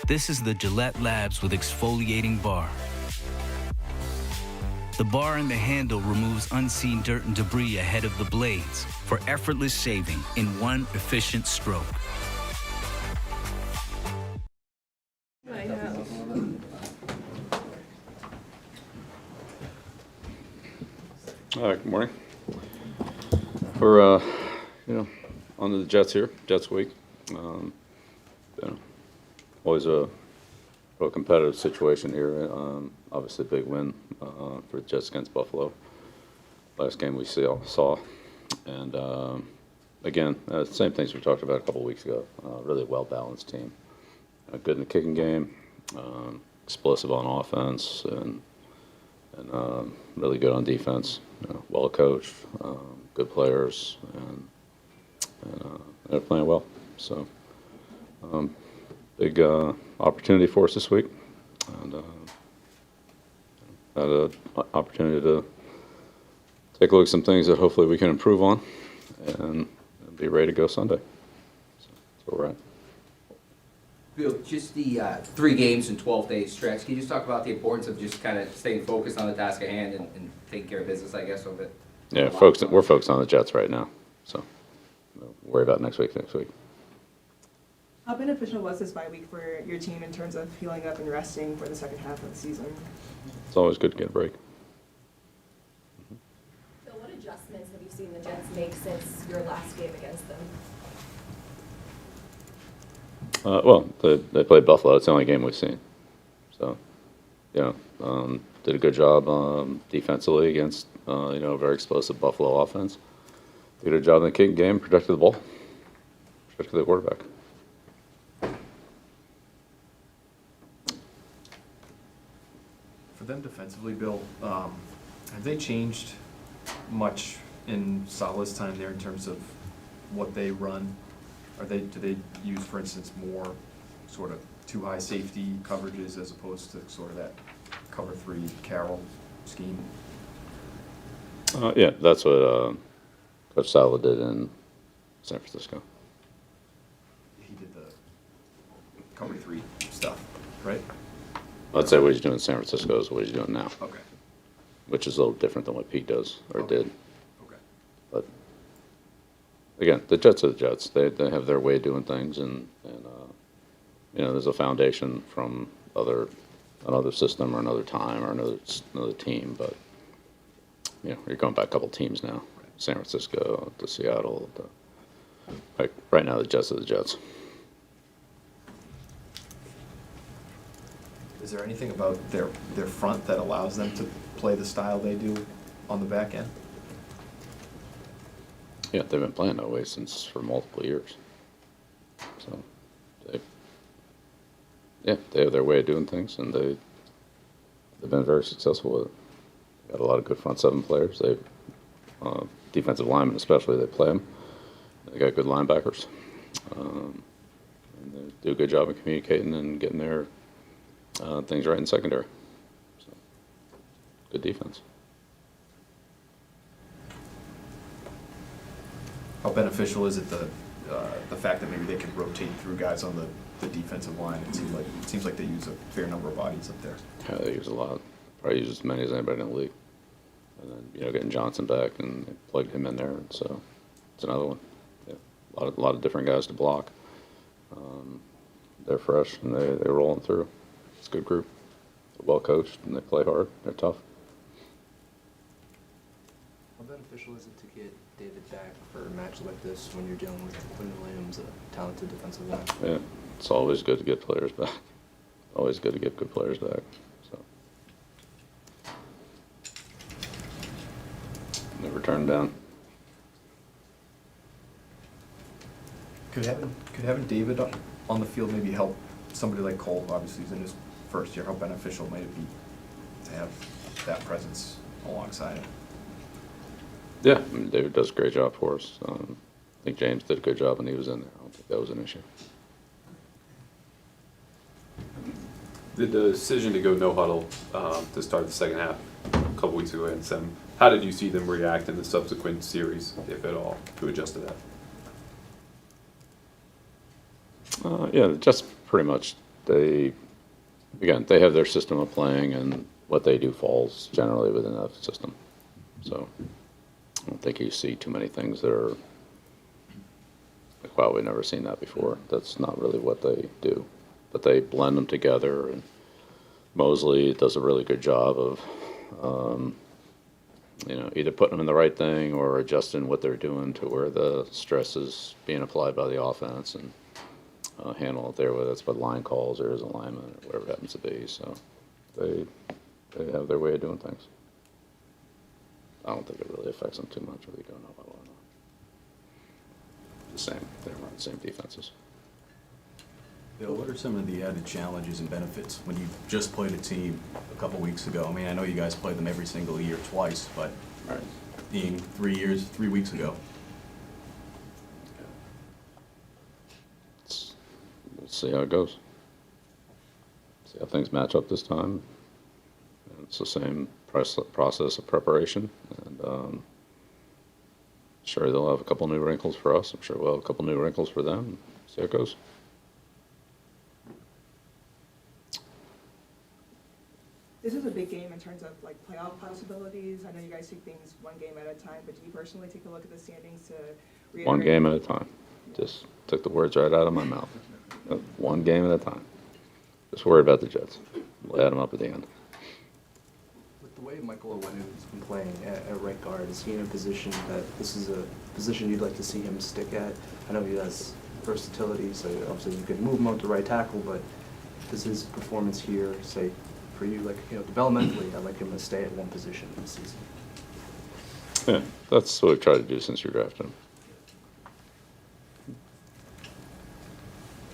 This is the Gillette Labs with exfoliating bar. The bar and the handle removes unseen dirt and debris ahead of the blades for effortless shaving in one efficient stroke. I know. All right, good morning. We're, on to the Jets here, Jets week. Always a real competitive situation here. Obviously, a big win for the Jets against Buffalo. Last game we saw. And again, same things we talked about a couple weeks ago. Really well-balanced team. Good in the kicking game, explosive on offense, and really good on defense. Well coached, good players, and they're playing well. So big opportunity for us this week, and had an opportunity to take a look at some things that hopefully we can improve on, and be ready to go Sunday. So that's where we're at. Bill, just the 3 games in 12-day stretch, can you just talk about the importance of just kind of staying focused on the task at hand and taking care of business, I guess, of it? Yeah, we're focused on the Jets right now, so we'll worry about next week. How beneficial was this bye week for your team in terms of healing up and resting for the second half of the season? It's always good to get a break. So what adjustments have you seen the Jets make since your last game against them? Well, they played Buffalo. It's the only game we've seen. So, did a good job defensively against, a very explosive Buffalo offense. Did a good job in the kicking game, protected the ball, protected the quarterback. For them defensively, Bill, have they changed much in Saleh's time there in terms of what they run? Do they use, for instance, more sort of too high safety coverages as opposed to sort of that cover 3 Carroll scheme? Yeah, that's what Coach Saleh did in San Francisco. He did the cover 3 stuff, right? I'd say what he's doing in San Francisco is what he's doing now, Okay. which is a little different than what Pete does or did. Okay. But again, the Jets are the Jets. They have their way of doing things, and there's a foundation from another system or another time or another team. But you're going back a couple teams now. San Francisco to Seattle. Like right now, the Jets are the Jets. Is there anything about their front that allows them to play the style they do on the back end? Yeah, they've been playing that way for multiple years. So, they have their way of doing things, and they've been very successful with it. They got a lot of good front 7 players. They defensive linemen especially, they play them. They got good linebackers, and they do a good job of communicating and getting their things right in secondary. So, good defense. How beneficial is it the fact that maybe they can rotate through guys on the defensive line? It seems like they use a fair number of bodies up there. Yeah, they use a lot. Probably use as many as anybody in the league. And then getting Johnson back and they plugged him in there, and so it's another one. Yeah, a lot of different guys to block. They're fresh and they're rolling through. It's a good group. They're well coached and they play hard. They're tough. How beneficial is it to get David back for a match like this when you're dealing with Quinn Williams, a talented defensive line? Yeah, it's always good to get players back. Always good to get good players back. So never turn down. Could having David on the field maybe help somebody like Cole? Obviously, he's in his first year. How beneficial might it be to have that presence alongside him? Yeah, I mean, David does a great job for us. I think James did a good job when he was in there. I don't think that was an issue. The decision to go no huddle to start the second half a couple weeks ago against them, how did you see them react in the subsequent series, if at all, to adjust to that? Yeah, just pretty much they, again, they have their system of playing, and what they do falls generally within that system. So I don't think you see too many things that are like, wow, we've never seen that before. That's not really what they do. But they blend them together, and Mosley does a really good job of, either putting them in the right thing or adjusting what they're doing to where the stress is being applied by the offense, and handle it there, whether it's with line calls or his alignment or whatever it happens to be. So they have their way of doing things. I don't think it really affects them too much whether you go no huddle or not. The same. They run the same defenses. Bill, what are some of the added challenges and benefits when you just played a team a couple weeks ago? I mean, I know you guys play them every single year twice, but Right. being 3 weeks ago. Let's see how it goes. See how things match up this time. And it's the same process of preparation, and sure they'll have a couple new wrinkles for us. I'm sure we'll have a couple new wrinkles for them. See how it goes. This is a big game in terms of like playoff possibilities. I know you guys see things one game at a time, but do you personally take a look at the standings to reiterate? One game at a time. Just took the words right out of my mouth. One game at a time. Just worry about the Jets. We'll add them up at the end. With the way Michael Owenu's been playing at right guard, is he in a position that this is a position you'd like to see him stick at? I know he has versatility, so obviously you can move him out to right tackle, but does his performance here, say, for you, like, developmentally, I'd like him to stay at one position this season? Yeah, that's what we've tried to do since you drafted him.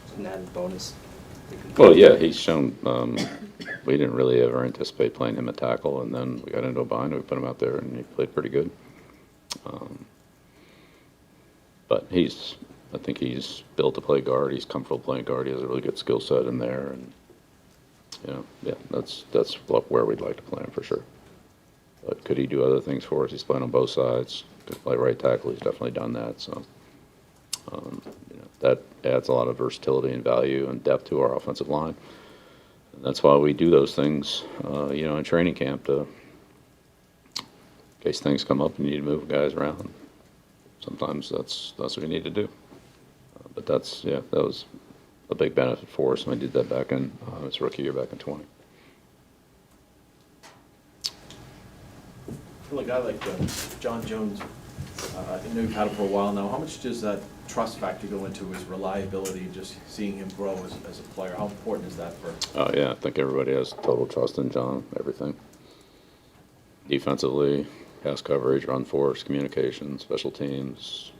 It's an added bonus. Well, yeah, he's shown, we didn't really ever anticipate playing him at tackle, and then we got into a bind, and we put him out there, and he played pretty good. But I think he's built to play guard. He's comfortable playing guard. He has a really good skill set in there, and, yeah, that's where we'd like to play him for sure. But could he do other things for us? He's playing on both sides. Could play right tackle. He's definitely done that, so. That adds a lot of versatility and value and depth to our offensive line. And that's why we do those things, in training camp in case things come up and you need to move guys around. Sometimes that's what we need to do. But that was a big benefit for us, and we did that back in his rookie year back in 20. For a guy like John Jones, I know you've had him for a while now. How much does that trust factor go into his reliability, just seeing him grow as a player? How important is that for? Oh, yeah, I think everybody has total trust in John, everything. Defensively, pass coverage, run force, communication, special teams,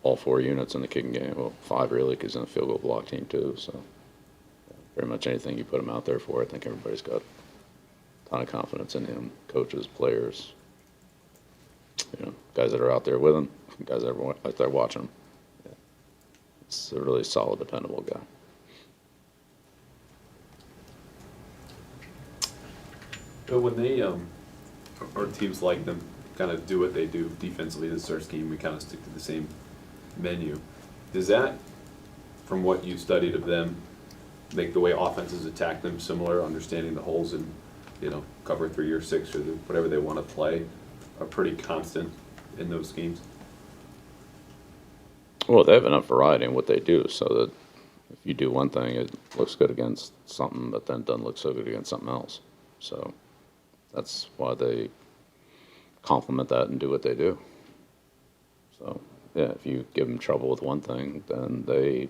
all 4 units in the kicking game. Well, 5 really, because he's in a field goal block team too. So pretty much anything you put him out there for, I think everybody's got a ton of confidence in him. Coaches, players, guys that are out there with him, guys that are out there watching him. Yeah. It's a really solid, dependable guy. But when they, or teams like them, kind of do what they do defensively in the search scheme, we kind of stick to the same menu. Does that, from what you've studied of them, make the way offenses attack them similar, understanding the holes in, cover 3 or 6 or whatever they want to play, are pretty constant in those schemes? Well, they have enough variety in what they do, so that if you do one thing, it looks good against something, but then doesn't look so good against something else. So that's why they complement that and do what they do. So, yeah, if you give them trouble with one thing, then they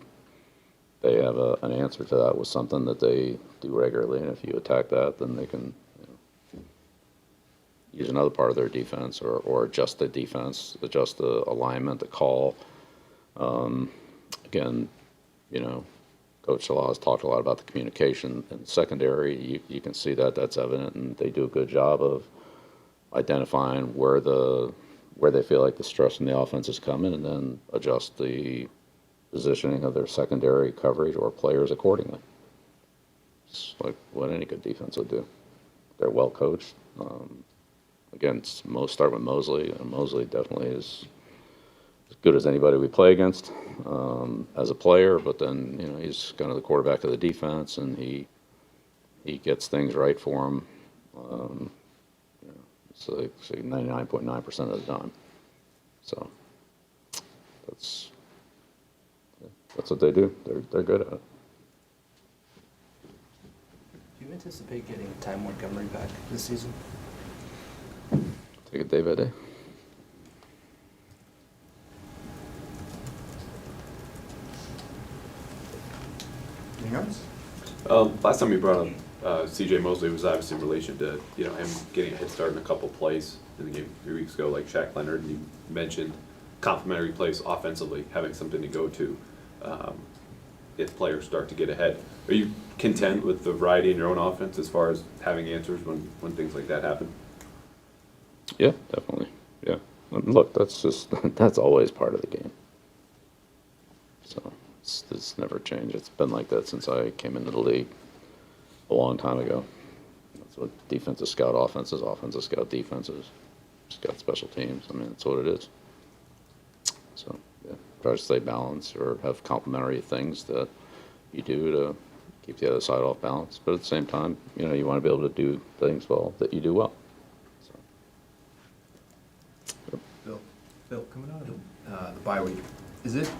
have an answer to that with something that they do regularly, and if you attack that, then they can use another part of their defense or adjust the defense, adjust the alignment, the call. Again, Coach Salah has talked a lot about the communication in secondary. You can see that that's evident, and they do a good job of identifying where they feel like the stress in the offense is coming, and then adjust the positioning of their secondary coverage or players accordingly. It's like what any good defense would do. They're well coached. Again, start with Mosley, and Mosley definitely is as good as anybody we play against as a player, but then, you know, he's kind of the quarterback of the defense, and he gets things right for him. You know, it's like 99.9% of the time. So that's what they do. They're good at it. Do you anticipate getting Ty Montgomery back this season? Take it day by day. Anything else? Last time we brought up C.J. Mosley was obviously in relation to, you know, him getting a head start in a couple plays in the game 3 weeks ago, like Shaq Leonard, and you mentioned complementary plays offensively, having something to go to if players start to get ahead. Are you content with the variety in your own offense as far as having answers when things like that happen? Yeah, definitely. Yeah. Look, that's always part of the game. So it's never changed. It's been like that since I came into the league a long time ago. That's what defensive scout offenses, offensive scout defenses, scout special teams. I mean, that's what it is. So, yeah, try to stay balanced or have complementary things that you do to keep the other side off balance. But at the same time, you know, you want to be able to do things well that you do well. So. Bill, coming out of the bye week, is it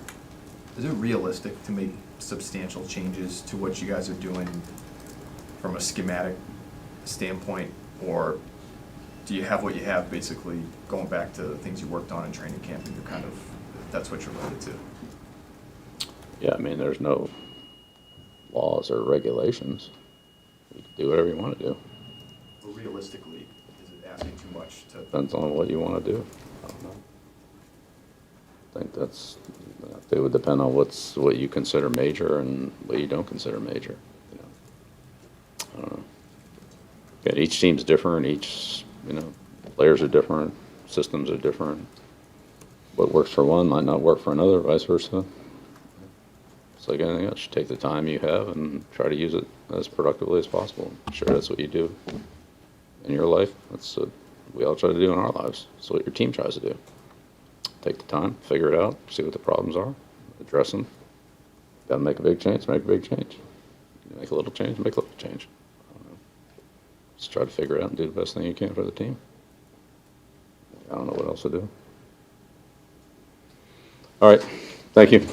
realistic to make substantial changes to what you guys are doing from a schematic standpoint, or do you have what you have, basically going back to the things you worked on in training camp, and you're kind of, that's what you're limited to? Yeah, I mean, there's no laws or regulations. You can do whatever you want to do. But realistically, is it asking too much to? Depends on what you want to do. I don't know. I think it would depend on what you consider major and what you don't consider major. You know, I don't know. Yeah, each team's different. Players are different. Systems are different. What works for one might not work for another, vice versa. It's like anything else. You take the time you have and try to use it as productively as possible. I'm sure that's what you do in your life. That's what we all try to do in our lives. That's what your team tries to do. Take the time, figure it out, see what the problems are, address them. Got to make a big change, make a big change. Make a little change, make a little change. I don't know. Just try to figure it out and do the best thing you can for the team. I don't know what else to do. All right, thank you.